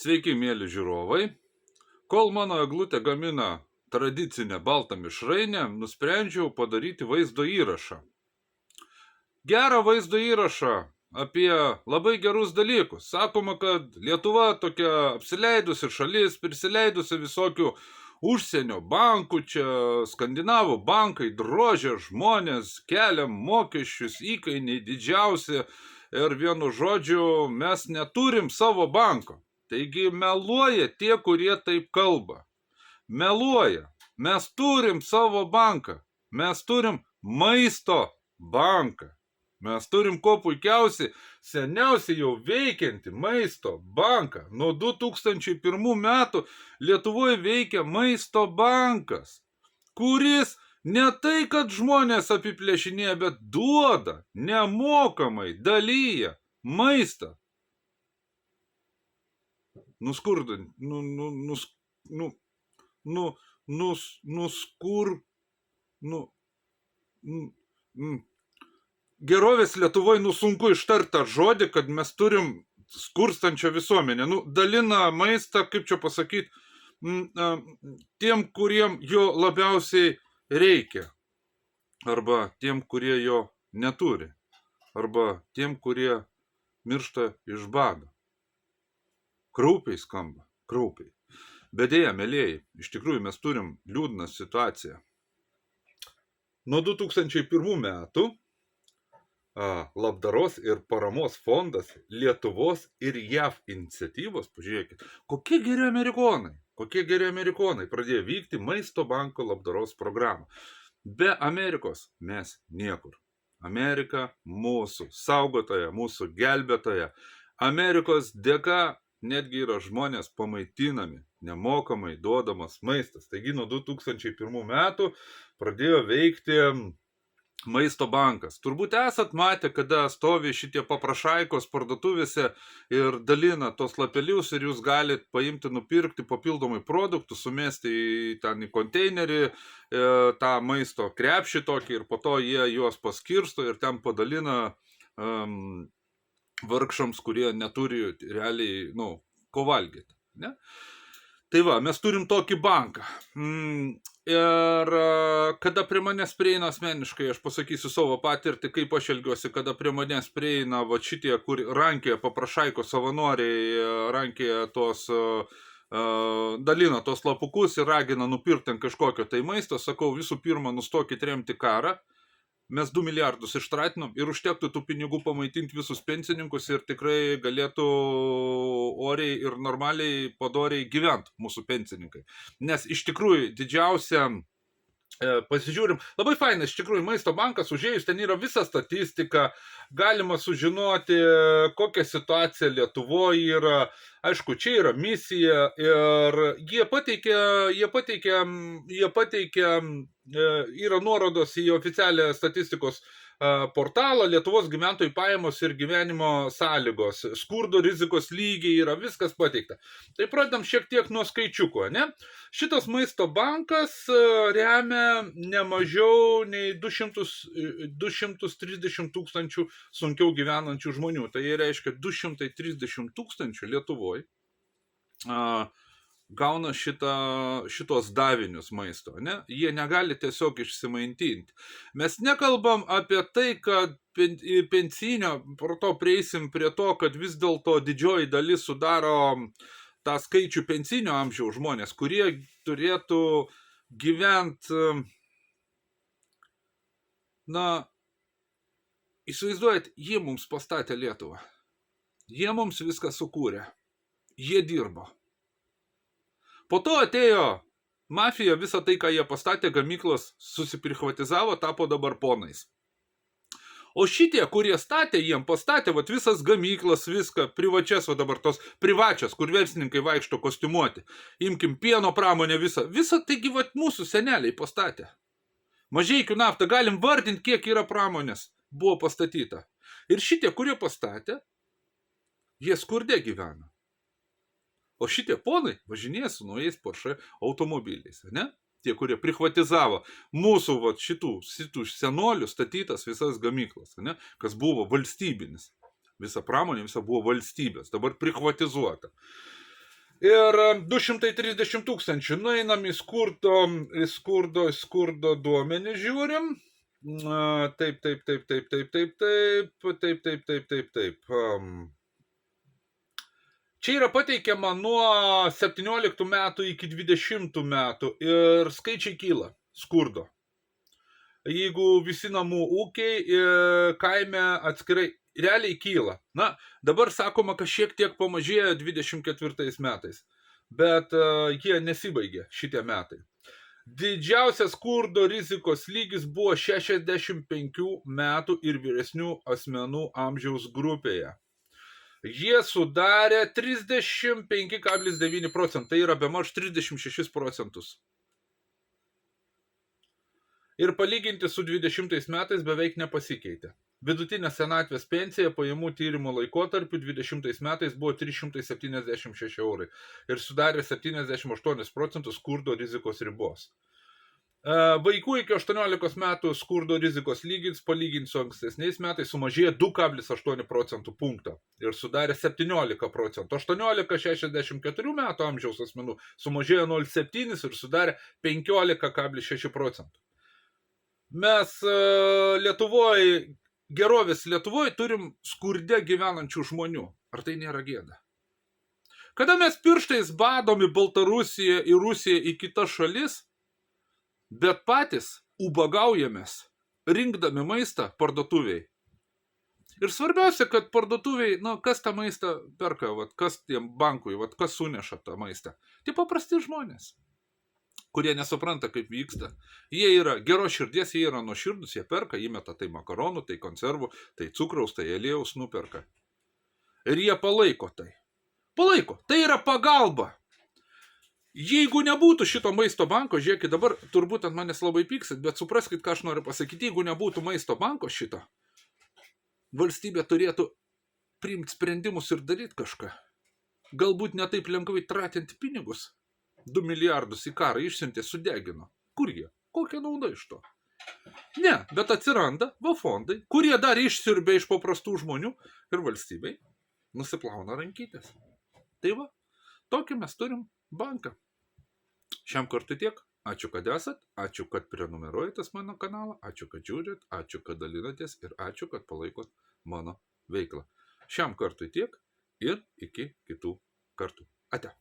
Sveiki, mėly žiūrovai. Kol mano eglutė gamina tradicinę baltą mišrainę, nusprendžiau padaryti vaizdo įrašą. Gerą vaizdo įrašą apie labai gerus dalykus. Sakoma, kad Lietuva tokia apsileidusi šalis, prisileidusi visokių užsienio bankų, čia skandinavų bankai drožia žmonės, kelia mokesčius, įkainiai didžiausi ir vienu žodžiu mes neturim savo banko. Taigi meluoja tie, kurie taip kalba. Meluoja. Mes turim savo banką. Mes turim maisto banką. Mes turim kuo puikiausiai, seniausiai jau veikianti maisto banką. Nuo 2001 metų Lietuvoje veikia maisto bankas, kuris ne tai, kad žmonės apiplėšinėja, bet duoda, nemokamai dalyja maistą. Nuskurdant, gerovės Lietuvoje sunku ištart tą žodį, kad mes turim skurstančią visuomenę. Dalina maistą, kaip čia pasakyti, tiem, kuriem jo labiausiai reikia. Arba tiem, kurie jo neturi. Arba tiem, kurie miršta iš bado. Kraupiai skamba, kraupiai. Bet dėja, mėlėjai, iš tikrųjų mes turim liūdną situaciją. Nuo 2001 metų labdaros ir paramos fondas Lietuvos ir JAV iniciatyvos, pažiūrėkit, kokie geri amerikonai pradėjo vykti maisto banko labdaros programą. Be Amerikos mes niekur. Amerika mūsų saugotoja, mūsų gelbėtoja. Amerikos dėka netgi yra žmonės pamaitinami, nemokamai duodamas maistas. Taigi nuo 2001 metų pradėjo veikti maisto bankas. Turbūt esat matę, kada stovi šitie paprašaikos parduotuvėse ir dalina tos lapelius ir jūs galite paimti, nupirkti papildomai produktų, sumesti į konteinerį tą maisto krepšį tokį ir po to jie juos paskirsto ir ten padalina vargšams, kurie neturi realiai, ko valgyti. Ne? Tai va, mes turim tokį banką. Ir kada prie manęs prieina asmeniškai, aš pasakysiu savo patirtį, kaip aš elgiuosi, kada prie manęs prieina va šitie, kur rankėje paprašaiko savanoriai, rankėje tos dalina tos lapukus ir ragina nupirkti kažkokio tai maisto, sakau, visų pirma, nustokit remti karą. Mes 2 milijardus ištratinom ir užtektų tų pinigų pamaitinti visus pensininkus ir tikrai galėtų oriai ir normaliai padoriai gyventi mūsų pensininkai. Nes iš tikrųjų didžiausia, pasižiūrim, labai fainas, iš tikrųjų maisto bankas, užėjus ten yra visa statistika, galima sužinoti, kokia situacija Lietuvoje yra, aišku, čia yra misija ir jie pateikia, yra nuorodos į oficialią statistikos portalą, Lietuvos gyventojų pajamos ir gyvenimo sąlygos, skurdo rizikos lygiai yra, viskas pateikta. Tai pradedam šiek tiek nuo skaičiuko, ne? Šitas maisto bankas remia ne mažiau nei 230 tūkstančių sunkiau gyvenančių žmonių. Tai reiškia 230 tūkstančių Lietuvoje gauna šitos davinius maisto, ne? Jie negali tiesiog išsimaitinti. Mes nekalbam apie tai, kad pensinio, pro to prieisim prie to, kad vis dėlto didžioji dalis sudaro tą skaičių pensinio amžiaus žmonės, kurie turėtų gyventi, įsivaizduojat, jie mums pastatė Lietuvą. Jie mums viską sukūrė. Jie dirbo. Po to atėjo mafija, visą tai, ką jie pastatė, gamyklos susiprichvatizavo, tapo dabar ponais. O šitie, kurie statė, jiem pastatė visas gamyklas, viską, privačias, dabar tos privačias, kur verslininkai vaikšto kostiumuoti. Imkim pieno pramonę visą taigi mūsų seneliai pastatė. Mažeikių naftą galim vardinti, kiek yra pramonės buvo pastatyta. Ir šitie, kurie pastatė, jie skurde gyvena. O šitie ponai važinėja su naujais Porsche automobiliais, ne? Tie, kurie prichvatizavo mūsų šitų senolių statytas visas gamyklas, ne? Kas buvo valstybinis. Visa pramonė, visa buvo valstybės, dabar prichvatizuota. Ir 230 tūkstančių. Nueinam į skurdo duomenį žiūrim. Taip. Čia yra pateikiama nuo 17 metų iki 20 metų ir skaičiai kyla skurdo. Jeigu visi namų ūkiai kaime atskirai realiai kyla. Na, dabar sakoma, kad šiek tiek pamažėjo 24 metais, bet jie nesibaigė šitie metai. Didžiausias skurdo rizikos lygis buvo 65 metų ir vyresnių asmenų amžiaus grupėje. Jie sudarė 35,9 procentų, tai yra bemaž 36 procentus. Ir palyginti su 20 metais beveik nepasikeitė. Vidutinė senatvės pensija pajamų tyrimo laikotarpiu 20 metais buvo 376 eurai ir sudarė 78 procentus skurdo rizikos ribos. Vaikų iki 18 metų skurdo rizikos lygis palyginti su ankstesniais metais sumažėjo 2,8 procentų punkto ir sudarė 17 procentų. 18-64 metų amžiaus asmenų sumažėjo 0,7 ir sudarė 15,6 procentų. Mes gerovės Lietuvoje turim skurde gyvenančių žmonių. Ar tai nėra gėda? Kada mes pirštais badom į Baltarusiją, į Rusiją, į kitas šalis, bet patys ubagaujamės, rinkdami maistą parduotuviai. Ir svarbiausia, kad parduotuviai, kas tą maistą perka, kas tiem bankui, kas suneša tą maistą. Tai paprasti žmonės, kurie nesupranta, kaip vyksta. Jie yra geros širdies, jie yra nuoširdūs, jie perka, įmeta tai makaronų, tai konservų, tai cukraus, tai aliejaus nuperka. Ir jie palaiko tai. Palaiko, tai yra pagalba. Jeigu nebūtų šito maisto banko, žiūrėkit, dabar turbūt ant manęs labai pyksit, bet supraskit, ką aš noriu pasakyti, jeigu nebūtų maisto banko šito, valstybė turėtų priimti sprendimus ir daryti kažką. Galbūt netaip lengvai tratinti pinigus. 2 milijardus į karą išsiuntė, sudegino. Kur jie? Kokia nauda iš to? Ne, bet atsiranda fondai, kurie dar išsiurbė iš paprastų žmonių ir valstybei nusiplauna rankytės. Tai va, tokį mes turim banką. Šiam kartui tiek. Ačiū, kad esat, ačiū, kad prenumeruojatės mano kanalą, ačiū, kad žiūrit, ačiū, kad dalinatės ir ačiū, kad palaikot mano veiklą. Šiam kartui tiek ir iki kitų kartų. Ate.